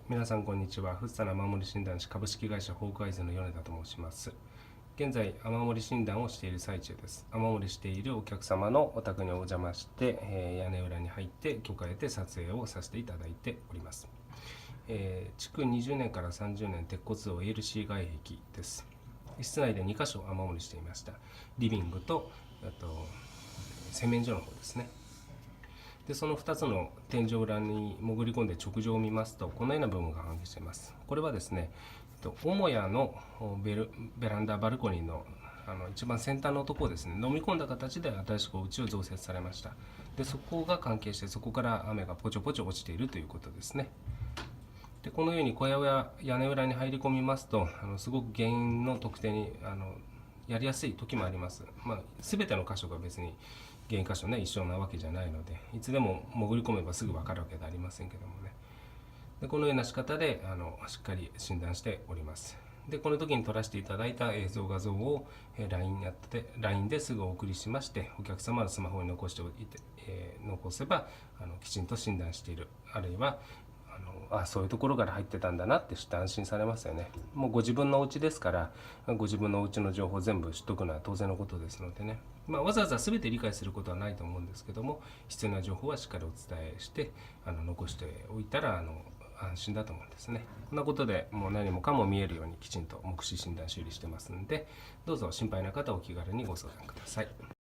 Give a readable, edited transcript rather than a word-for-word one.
皆さんこんにちは。福生雨漏り診断士株式会社ホークアイズの米田と申します。現在雨漏り診断をしている最中です。雨漏りしているお客様のお宅にお邪魔して、屋根裏に入って許可を得て撮影をさせていただいております。築20年から30年鉄骨造 LC 外壁です。室内で2箇所雨漏りしていました。リビングと洗面所の方ですね。でその2つの天井裏に潜り込んで直上を見ますと、このような部分が関係しています。これはですね、母屋のベランダバルコニーの一番先端のところをですね、飲み込んだ形で新しくお家を増設されました。でそこが関係して、そこから雨がポチョポチョ落ちているということですね。でこのように小屋や屋根裏に入り込みますと、すごく原因の特定にやりやすい時もあります。全ての箇所が別に原因箇所ね一緒なわけじゃないので、いつでも潜り込めばすぐ分かるわけではありませんけどもね。でこのような仕方でしっかり診断しております。でこの時に撮らせていただいた映像画像を LINE ですぐお送りしまして、お客様のスマホに残しておいて、残せばきちんと診断している、あるいはそういうところから入ってたんだなって知って安心されますよね。もうご自分のお家ですから、ご自分のお家の情報を全部知っとくのは当然のことですのでね、わざわざ全て理解することはないと思うんですけども、必要な情報はしっかりお伝えして残しておいたら安心だと思うんですね。こんなことでもう何もかも見えるようにきちんと目視診断修理してますので、どうぞ心配な方はお気軽にご相談ください。